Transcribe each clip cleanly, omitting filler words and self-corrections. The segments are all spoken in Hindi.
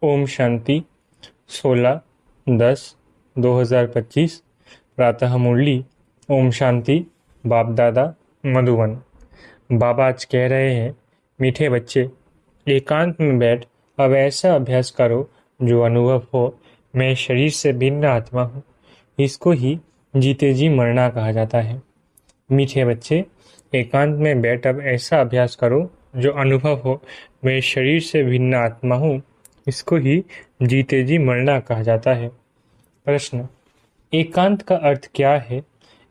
ओम शांति 16/10/2025 प्रातः मुरली। ओम शांति। बाप दादा मधुबन। बाबा आज कह रहे हैं, मीठे बच्चे, एकांत में बैठ अब ऐसा अभ्यास करो जो अनुभव हो मैं शरीर से भिन्न आत्मा हूँ। इसको ही जीते जी मरना कहा जाता है। मीठे बच्चे, एकांत में बैठ अब ऐसा अभ्यास करो जो अनुभव हो मैं शरीर से भिन्न आत्मा हूँ। इसको ही जीते जी मरना कहा जाता है। प्रश्न: एकांत का अर्थ क्या है?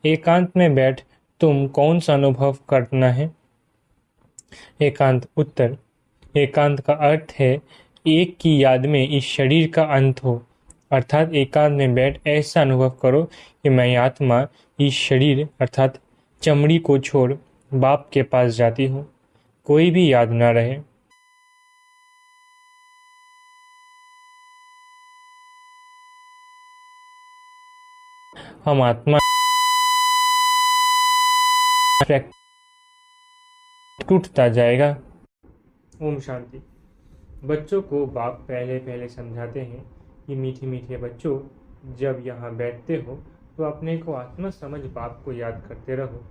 एकांत में बैठ तुम कौन सा अनुभव करना है? एकांत। उत्तर: एकांत का अर्थ है एक की याद में इस शरीर का अंत हो। अर्थात एकांत में बैठ ऐसा अनुभव करो कि मैं आत्मा इस शरीर अर्थात चमड़ी को छोड़ बाप के पास जाती हूँ। कोई भी याद ना रहे। हम आत्मा टूटता जाएगा। ओम शांति। बच्चों को बाप पहले पहले समझाते हैं कि मीठे मीठे बच्चों, जब यहाँ बैठते हो तो अपने को आत्मा समझ बाप को याद करते रहो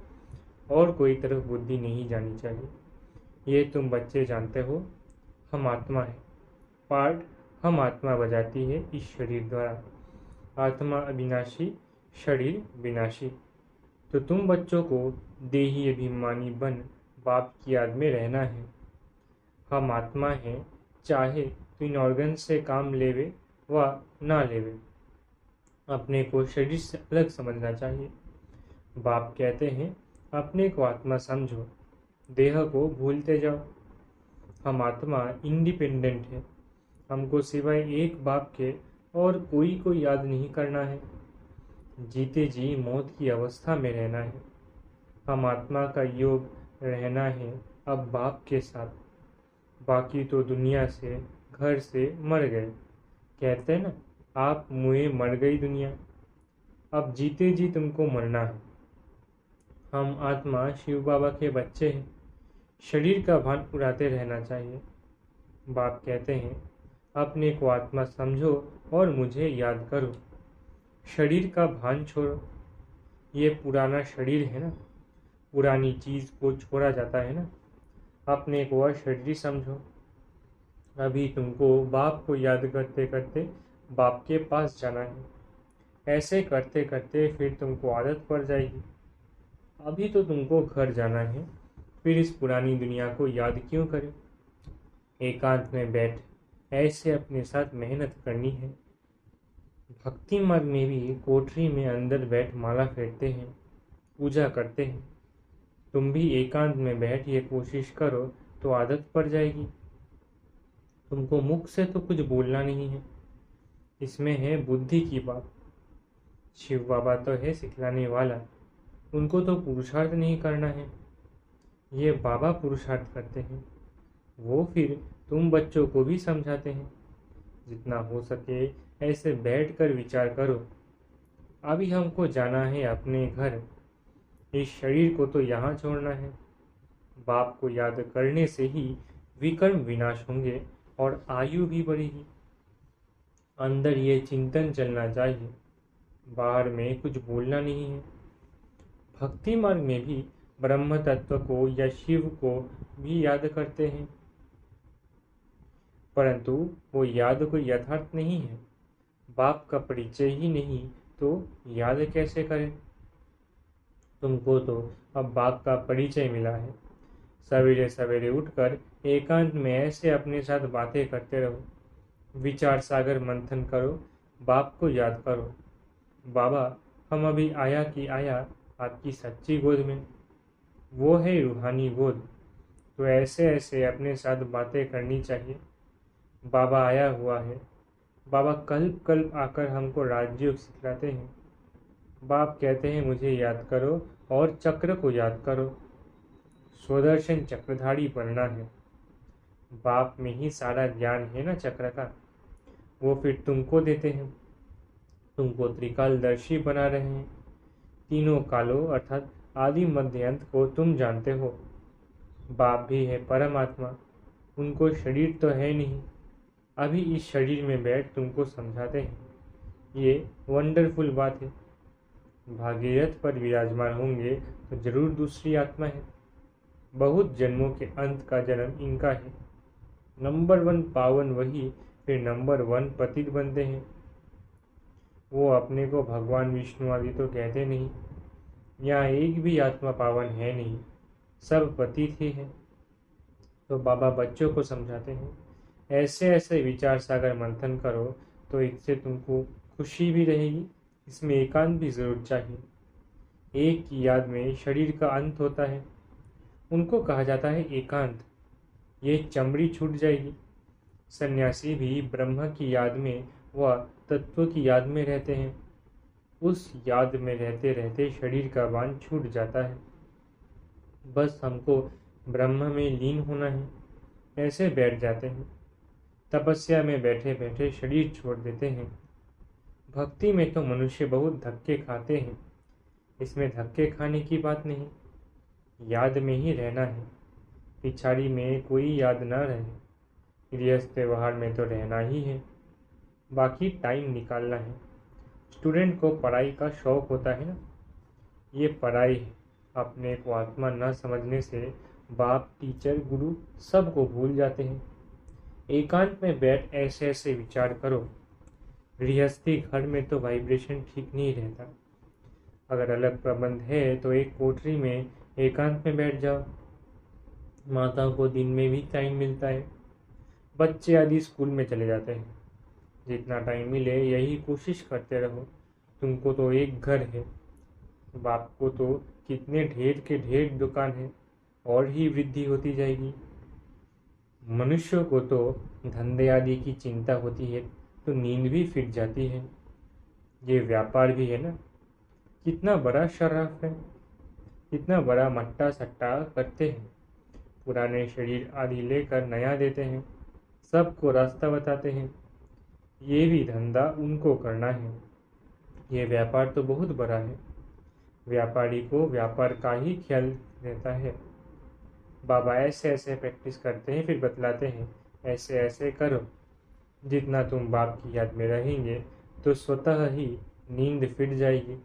और कोई तरफ बुद्धि नहीं जानी चाहिए। ये तुम बच्चे जानते हो, हम आत्मा है। पार्ट हम आत्मा बजाती है इस शरीर द्वारा। आत्मा अविनाशी, शरीर विनाशी। तो तुम बच्चों को देही अभिमानी बन बाप की याद में रहना है। हम आत्मा हैं, चाहे तो इन ऑर्गन से काम लेवे व ना लेवे, अपने को शरीर से अलग समझना चाहिए। बाप कहते हैं, अपने को आत्मा समझो, देह को भूलते जाओ। हम आत्मा इंडिपेंडेंट है। हमको सिवाय एक बाप के और कोई को याद नहीं करना है। जीते जी मौत की अवस्था में रहना है। हम आत्मा का योग रहना है अब बाप के साथ। बाकी तो दुनिया से, घर से मर गए। कहते हैं ना, आप मुए मर गई दुनिया। अब जीते जी तुमको मरना है। हम आत्मा शिव बाबा के बच्चे हैं। शरीर का भान उड़ाते रहना चाहिए। बाप कहते हैं, अपने को आत्मा समझो और मुझे याद करो। शरीर का भान छोड़ो। ये पुराना शरीर है ना, पुरानी चीज को छोड़ा जाता है ना। अपने को अशरीरी समझो। अभी तुमको बाप को याद करते करते बाप के पास जाना है। ऐसे करते करते फिर तुमको आदत पड़ जाएगी। अभी तो तुमको घर जाना है, फिर इस पुरानी दुनिया को याद क्यों करें? एकांत में बैठ ऐसे अपने साथ मेहनत करनी है। भक्ति मार्ग में भी कोठरी में अंदर बैठ माला फेरते हैं, पूजा करते हैं। तुम भी एकांत में बैठ ये कोशिश करो तो आदत पड़ जाएगी। तुमको मुख से तो कुछ बोलना नहीं है, इसमें है बुद्धि की बात। शिव बाबा तो है सिखलाने वाला, उनको तो पुरुषार्थ नहीं करना है। ये बाबा पुरुषार्थ करते हैं, वो फिर तुम बच्चों को भी समझाते हैं। जितना हो सके ऐसे बैठकर विचार करो। अभी हमको जाना है अपने घर। इस शरीर को तो यहाँ छोड़ना है। बाप को याद करने से ही विकर्म विनाश होंगे और आयु भी बढ़ेगी। अंदर ये चिंतन चलना चाहिए, बाहर में कुछ बोलना नहीं है। भक्ति मार्ग में भी ब्रह्म तत्व को या शिव को भी याद करते हैं, परंतु वो याद कोई यथार्थ नहीं है। बाप का परिचय ही नहीं तो याद कैसे करें? तुमको तो अब बाप का परिचय मिला है। सवेरे सवेरे उठकर एकांत में ऐसे अपने साथ बातें करते रहो। विचार सागर मंथन करो, बाप को याद करो। बाबा, हम अभी आया कि आया आपकी सच्ची गोद में। वो है रूहानी गोद। तो ऐसे ऐसे अपने साथ बातें करनी चाहिए। बाबा आया हुआ है। बाबा कल्प कल्प आकर हमको राजयोग सिखलाते हैं। बाप कहते हैं, मुझे याद करो और चक्र को याद करो। स्वदर्शन चक्रधारी बनना है। बाप में ही सारा ज्ञान है ना चक्र का, वो फिर तुमको देते हैं। तुमको त्रिकालदर्शी बना रहे हैं। तीनों कालों अर्थात आदि मध्य अंत को तुम जानते हो। बाप भी है परमात्मा, उनको शरीर तो है नहीं। अभी इस शरीर में बैठ तुमको समझाते हैं। ये वंडरफुल बात है। भागीरथ पर विराजमान होंगे तो जरूर दूसरी आत्मा है। बहुत जन्मों के अंत का जन्म इनका है। नंबर 1 पावन वही फिर नंबर 1 पतित बनते हैं। वो अपने को भगवान विष्णु आदि तो कहते नहीं। यहाँ एक भी आत्मा पावन है नहीं, सब पतित ही है। तो बाबा बच्चों को समझाते हैं, ऐसे ऐसे विचार सागर मंथन करो तो इससे तुमको खुशी भी रहेगी। इसमें एकांत भी जरूर चाहिए। एक की याद में शरीर का अंत होता है, उनको कहा जाता है एकांत। ये चमड़ी छूट जाएगी। सन्यासी भी ब्रह्म की याद में व तत्व की याद में रहते हैं। उस याद में रहते रहते शरीर का बांध छूट जाता है। बस हमको ब्रह्म में लीन होना है। ऐसे बैठ जाते हैं। तपस्या में बैठे बैठे शरीर छोड़ देते हैं। भक्ति में तो मनुष्य बहुत धक्के खाते हैं। इसमें धक्के खाने की बात नहीं, याद में ही रहना है। पिछाड़ी में कोई याद न रहे। गृहस्थ व्यवहार में तो रहना ही है, बाकी टाइम निकालना है। स्टूडेंट को पढ़ाई का शौक होता है ना, ये पढ़ाई है। अपने को आत्मा न समझने से बाप, टीचर, गुरु सबको भूल जाते हैं। एकांत में बैठ ऐसे ऐसे विचार करो। गृहस्थी घर में तो वाइब्रेशन ठीक नहीं रहता। अगर अलग प्रबंध है तो एक कोठरी में एकांत में बैठ जाओ। माताओं को दिन में भी टाइम मिलता है। बच्चे आदि स्कूल में चले जाते हैं। जितना टाइम मिले यही कोशिश करते रहो। तुमको तो एक घर है, बाप को तो कितने ढेर के ढेर दुकान है, और ही वृद्धि होती जाएगी। मनुष्यों को तो धंधे आदि की चिंता होती है तो नींद भी फिट जाती है। ये व्यापार भी है ना, कितना बड़ा शराफ है, कितना बड़ा मट्टा सट्टा करते हैं। पुराने शरीर आदि लेकर नया देते हैं, सबको रास्ता बताते हैं। ये भी धंधा उनको करना है। ये व्यापार तो बहुत बड़ा है। व्यापारी को व्यापार का ही ख्याल रहता है। बाबा ऐसे ऐसे प्रैक्टिस करते हैं, फिर बतलाते हैं ऐसे ऐसे करो। जितना तुम बाप की याद में रहेंगे तो स्वतः ही नींद फिट जाएगी।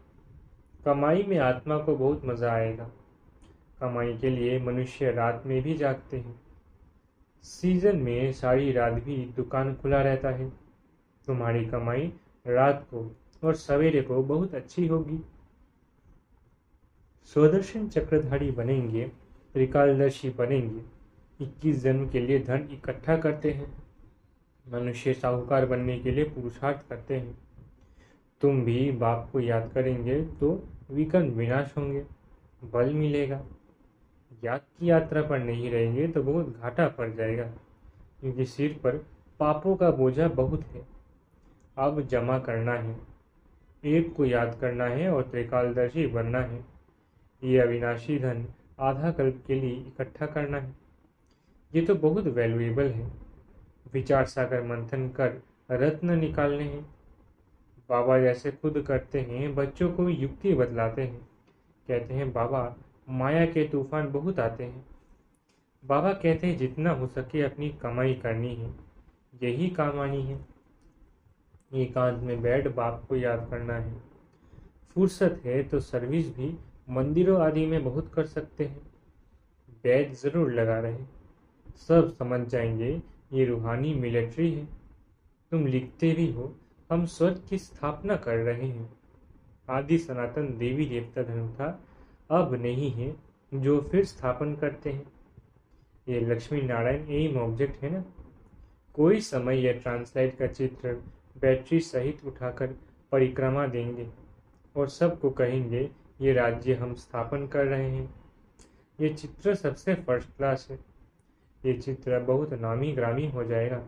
कमाई में आत्मा को बहुत मज़ा आएगा। कमाई के लिए मनुष्य रात में भी जागते हैं। सीजन में सारी रात भी दुकान खुला रहता है। तुम्हारी कमाई रात को और सवेरे को बहुत अच्छी होगी। स्वदर्शन चक्रधारी बनेंगे, त्रिकालदर्शी बनेंगे। 21 जन्म के लिए धन इकट्ठा करते हैं। मनुष्य साहूकार बनने के लिए पुरुषार्थ करते हैं। तुम भी बाप को याद करेंगे तो विकर्ण विनाश होंगे, बल मिलेगा। याद की यात्रा पर नहीं रहेंगे तो बहुत घाटा पड़ जाएगा, क्योंकि सिर पर पापों का बोझा बहुत है। अब जमा करना है, एक को याद करना है और त्रिकालदर्शी बनना है। ये अविनाशी धन आधा कल्प के लिए इकट्ठा करना है। ये तो बहुत वैल्यूएबल है। विचार सागर मंथन कर रत्न निकालने हैं। बाबा जैसे खुद करते हैं, बच्चों को युक्ति बतलाते हैं। कहते हैं बाबा माया के तूफान बहुत आते हैं। बाबा कहते हैं जितना हो सके अपनी कमाई करनी है, यही काम आनी है। एकांत में बैठ बाप को याद करना है। फुर्सत है तो सर्विस भी मंदिरों आदि में बहुत कर सकते हैं। बैज जरूर लगा रहे, सब समझ जाएंगे ये रूहानी मिलिट्री है। तुम लिखते भी हो, हम स्वर्ग की स्थापना कर रहे हैं। आदि सनातन देवी देवता धर्म था, अब नहीं है, जो फिर स्थापन करते हैं। ये लक्ष्मी नारायण एम ऑब्जेक्ट है ना। कोई समय यह ट्रांसलाइट का चित्र बैटरी सहित उठाकर परिक्रमा देंगे और सबको कहेंगे ये राज्य हम स्थापन कर रहे हैं। ये चित्र सबसे फर्स्ट क्लास है। ये चित्र बहुत नामी ग्रामी हो जाएगा।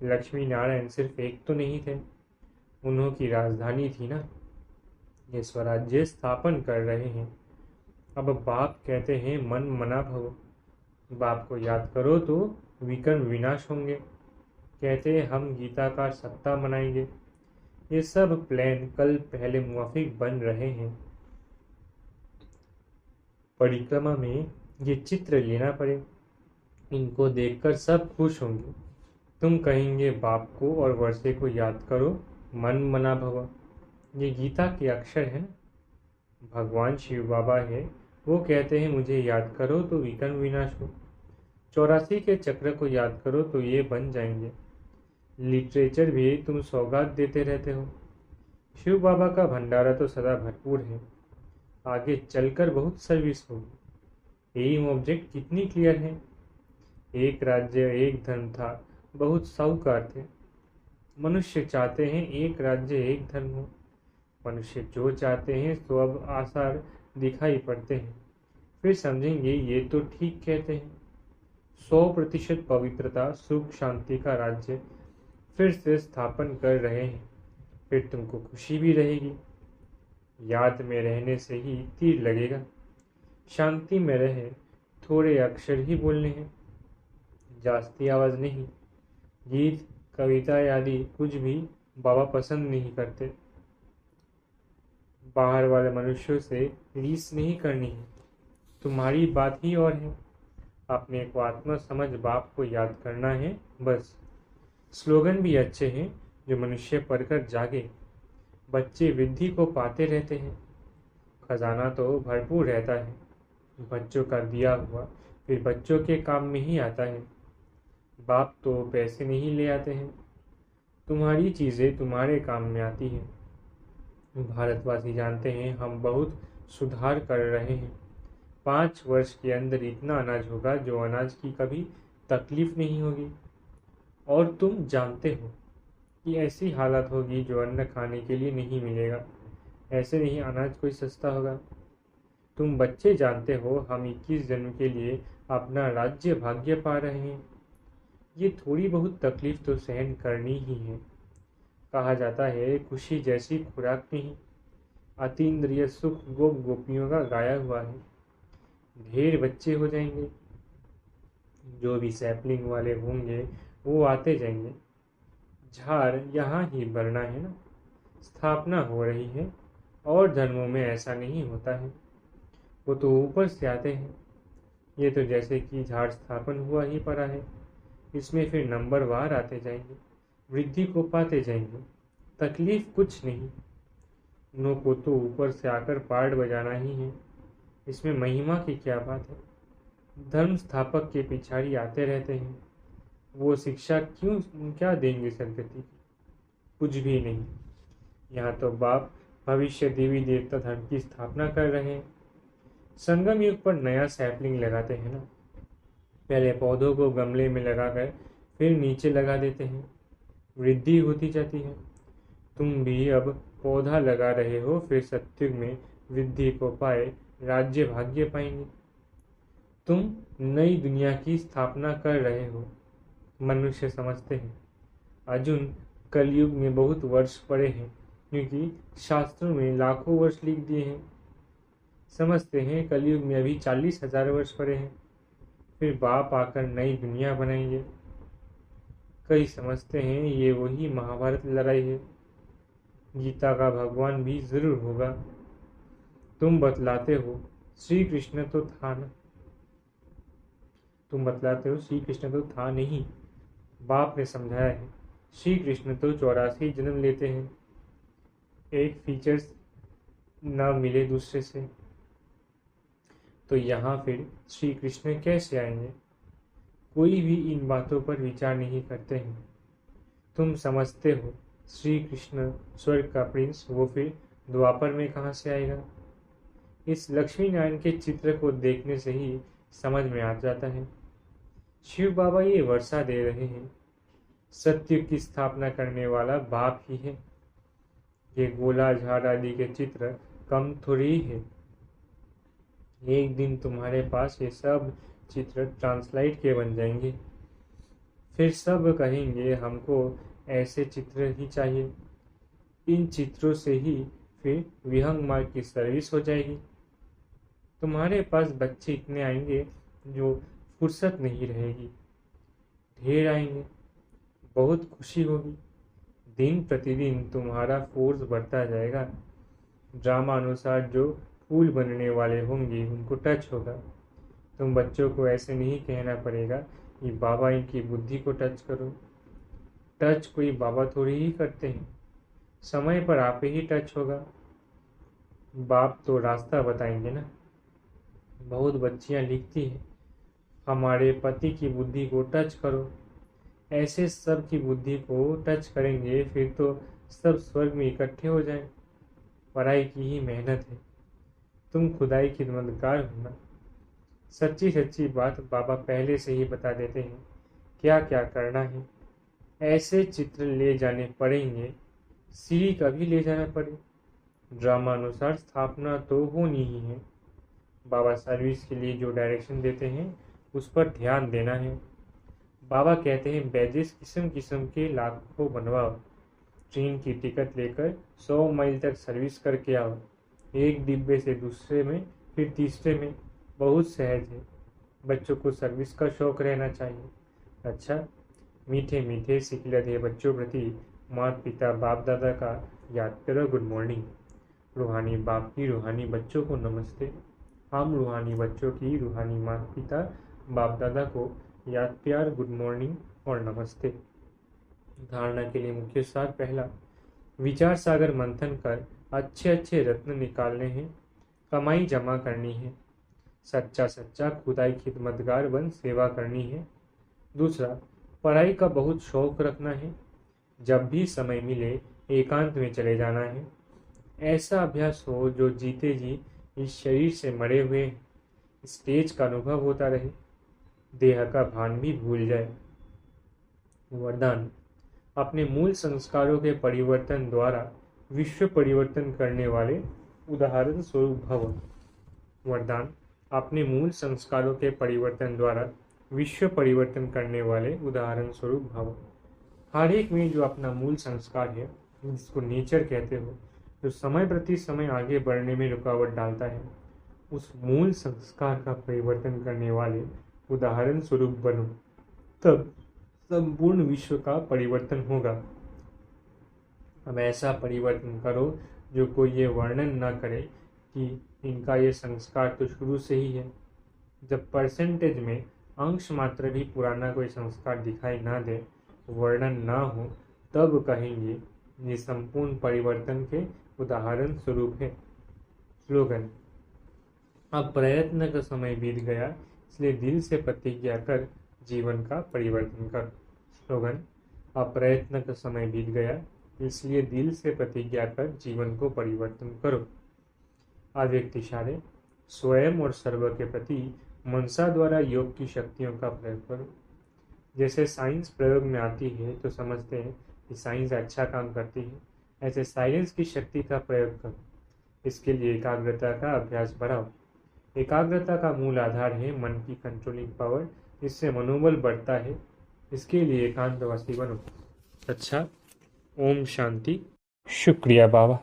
लक्ष्मी नारायण सिर्फ एक तो नहीं थे, उन्हों की राजधानी थी ना। ये स्वराज्य स्थापन कर रहे हैं। अब बाप कहते हैं मन मना भव। बाप को याद करो तो विकर्ण विनाश होंगे। कहते हैं हम गीता का सप्ताह मनाएंगे। ये सब प्लान कल पहले मुवाफिक बन रहे हैं। परिक्रमा में ये चित्र लेना पड़े, इनको देखकर सब खुश होंगे। तुम कहेंगे बाप को और वर्षे को याद करो, मन मना भव। ये गीता के अक्षर है ना। भगवान शिव बाबा है, वो कहते हैं मुझे याद करो तो विकर्म विनाश हो। 84 के चक्र को याद करो तो ये बन जाएंगे। लिटरेचर भी तुम सौगात देते रहते हो। शिव बाबा का भंडारा तो सदा भरपूर है। आगे चलकर बहुत सर्विस होगी। एम ऑब्जेक्ट कितनी क्लियर है। एक राज्य एक धर्म था, बहुत साहूकार थे। मनुष्य चाहते हैं एक राज्य एक धर्म हो। मनुष्य जो चाहते हैं सो अब आसार दिखाई पड़ते हैं। फिर समझेंगे ये तो ठीक कहते हैं। 100% पवित्रता सुख शांति का राज्य फिर से स्थापन कर रहे हैं। फिर तुमको खुशी भी रहेगी। याद में रहने से ही तीर लगेगा। शांति में रहे, थोड़े अक्षर ही बोलने हैं, जास्ती आवाज नहीं। गीत कविता आदि कुछ भी बाबा पसंद नहीं करते। बाहर वाले मनुष्यों से रीस नहीं करनी है। तुम्हारी बात ही और है। अपने को आत्मा समझ बाप को याद करना है बस। स्लोगन भी अच्छे हैं, जो मनुष्य पढ़कर जागे। बच्चे विद्धि को पाते रहते हैं। खजाना तो भरपूर रहता है। बच्चों का दिया हुआ फिर बच्चों के काम में ही आता है। बाप तो पैसे नहीं ले आते हैं। तुम्हारी चीज़ें तुम्हारे काम में आती हैं। भारतवासी जानते हैं हम बहुत सुधार कर रहे हैं। 5 वर्ष के अंदर इतना अनाज होगा जो अनाज की कभी तकलीफ नहीं होगी। और तुम जानते हो कि ऐसी हालत होगी जो अन्न खाने के लिए नहीं मिलेगा। ऐसे नहीं अनाज कोई सस्ता होगा। तुम बच्चे जानते हो हम 21 जन्म के लिए अपना राज्य भाग्य पा रहे हैं। ये थोड़ी बहुत तकलीफ तो सहन करनी ही है। कहा जाता है खुशी जैसी खुराक नहीं। अतीन्द्रिय सुख गोप गोपियों का गाया हुआ है। ढेर बच्चे हो जाएंगे। जो भी सैपलिंग वाले होंगे वो आते जाएंगे। झाड़ यहाँ ही भरना है ना। स्थापना हो रही है। और धर्मों में ऐसा नहीं होता है। वो तो ऊपर से आते हैं। ये तो जैसे कि झाड़ स्थापन हुआ ही पड़ा है। इसमें फिर नंबरवार आते जाएंगे, वृद्धि को पाते जाएंगे। तकलीफ कुछ नहीं। नो को तो ऊपर से आकर पार्ट बजाना ही है। इसमें महिमा की क्या बात है। धर्म स्थापक के पिछाड़ी आते रहते हैं। वो शिक्षा क्यों क्या देंगे सदगति की। कुछ भी नहीं। यहाँ तो बाप भविष्य देवी देवता धर्म की स्थापना कर रहे हैं। संगम युग पर नया सैपलिंग लगाते हैं ना। पहले पौधों को गमले में लगाकर फिर नीचे लगा देते हैं। वृद्धि होती जाती है। तुम भी अब पौधा लगा रहे हो, फिर सत्युग में वृद्धि को पाए राज्य भाग्य पाएंगे। तुम नई दुनिया की स्थापना कर रहे हो। मनुष्य समझते हैं अर्जुन कलयुग में बहुत वर्ष पड़े हैं, क्योंकि शास्त्रों में लाखों वर्ष लिख दिए हैं। समझते हैं कलयुग में अभी 40,000 वर्ष पड़े हैं, फिर बाप आकर नई दुनिया बनाएंगे। कई समझते हैं ये वही महाभारत लड़ाई है। गीता का भगवान भी जरूर होगा। तुम बतलाते हो श्री कृष्ण तो था ना। तुम बतलाते हो श्री कृष्ण तो था नहीं। बाप ने समझाया है श्री कृष्ण तो 84 जन्म लेते हैं। एक फीचर्स ना मिले दूसरे से तो यहाँ फिर श्री कृष्ण कैसे आएंगे। कोई भी इन बातों पर विचार नहीं करते हैं। तुम समझते हो श्री कृष्ण स्वर्ग का प्रिंस, वो फिर द्वापर में कहाँ से आएगा। इस लक्ष्मी नारायण के चित्र को देखने से ही समझ में आ जाता है। शिव बाबा ये वर्षा दे रहे हैं। सत्य की स्थापना करने वाला बाप ही है। ये गोला झाड़ आदि के चित्र कम थोड़ी ही है। एक दिन तुम्हारे पास ये सब चित्र ट्रांसलाइट के बन जाएंगे। फिर सब कहेंगे हमको ऐसे चित्र ही चाहिए। इन चित्रों से ही फिर विहंग मार्ग की सर्विस हो जाएगी। तुम्हारे पास बच्चे इतने आएंगे जो फुर्सत नहीं रहेगी। ढेर आएंगे, बहुत खुशी होगी। दिन प्रतिदिन तुम्हारा फोर्स बढ़ता जाएगा। ड्रामा अनुसार जो फूल बनने वाले होंगे उनको टच होगा। तुम बच्चों को ऐसे नहीं कहना पड़ेगा कि बाबा इनकी बुद्धि को टच करो। टच कोई बाबा थोड़ी ही करते हैं, समय पर आप ही टच होगा। बाप तो रास्ता बताएंगे ना। बहुत बच्चियां लिखती हैं, हमारे पति की बुद्धि को टच करो। ऐसे सब की बुद्धि को टच करेंगे फिर तो सब स्वर्ग में इकट्ठे हो जाएं। पढ़ाई की ही मेहनत है, तुम खुदाई खिदमतगार हो ना। सच्ची सच्ची बात बाबा पहले से ही बता देते हैं क्या क्या करना है। ऐसे चित्र ले जाने पड़ेंगे, सीढ़ी कभी ले जाना पड़े। ड्रामा अनुसार स्थापना तो होनी ही है। बाबा सर्विस के लिए जो डायरेक्शन देते हैं उस पर ध्यान देना है। बाबा कहते हैं बैजेस किस्म किस्म के लाखों बनवाओ। ट्रेन की टिकट लेकर 100 मील तक सर्विस करके आओ। एक डिब्बे से दूसरे में फिर तीसरे में, बहुत सहज है। बच्चों को सर्विस का शौक रहना चाहिए। अच्छा, मीठे मीठे सिखलधे बच्चों प्रति माता पिता बाप दादा का याद करो गुड मॉर्निंग। रूहानी बाप की रूहानी बच्चों को नमस्ते। हम रूहानी बच्चों की रूहानी माता पिता बाप दादा को याद प्यार गुड मॉर्निंग और नमस्ते। धारणा के लिए मुख्य सार पहला, विचार सागर मंथन कर अच्छे अच्छे रत्न निकालने हैं, कमाई जमा करनी है, सच्चा सच्चा खुदाई खिदमतगार बन सेवा करनी है। दूसरा, पढ़ाई का बहुत शौक रखना है, जब भी समय मिले एकांत में चले जाना है। ऐसा अभ्यास हो जो जीते जी इस शरीर से मरे हुए स्टेज का अनुभव होता रहे, देह का भान भी भूल जाए। वरदान, अपने मूल संस्कारों के परिवर्तन द्वारा विश्व परिवर्तन करने वाले उदाहरण स्वरूप भव। वरदान, अपने मूल संस्कारों के परिवर्तन द्वारा विश्व परिवर्तन करने वाले उदाहरण स्वरूप भव। हर एक में जो अपना मूल संस्कार है, जिसको नेचर कहते हो, जो समय प्रति समय आगे बढ़ने में रुकावट डालता है, उस मूल संस्कार का परिवर्तन करने वाले उदाहरण स्वरूप बनो, तब संपूर्ण विश्व का परिवर्तन होगा। अब ऐसा परिवर्तन करो जो कोई ये वर्णन न करे कि इनका ये संस्कार तो शुरू से ही है। जब परसेंटेज में अंश मात्र भी पुराना कोई संस्कार दिखाई ना दे, वर्णन ना हो, तब कहेंगे ये संपूर्ण परिवर्तन के उदाहरण स्वरूप है। स्लोगन, अब प्रयत्न का समय बीत गया, इसलिए दिल से प्रतिज्ञा कर जीवन का परिवर्तन कर। स्लोगन, अब प्रयत्न का समय बीत गया, इसलिए दिल से प्रतिज्ञा कर जीवन को परिवर्तन करो। अव्यक्त इशारे, स्वयं और सर्व के प्रति मनसा द्वारा योग की शक्तियों का प्रयोग करो। जैसे साइंस प्रयोग में आती है तो समझते हैं कि साइंस अच्छा काम करती है, ऐसे साइलेंस की शक्ति का प्रयोग करो। इसके लिए एकाग्रता का अभ्यास बढ़ाओ। एकाग्रता का मूल आधार है मन की कंट्रोलिंग पावर, इससे मनोबल बढ़ता है। इसके लिए एकांतवासी बनो। अच्छा, ओम शांति। शुक्रिया बाबा।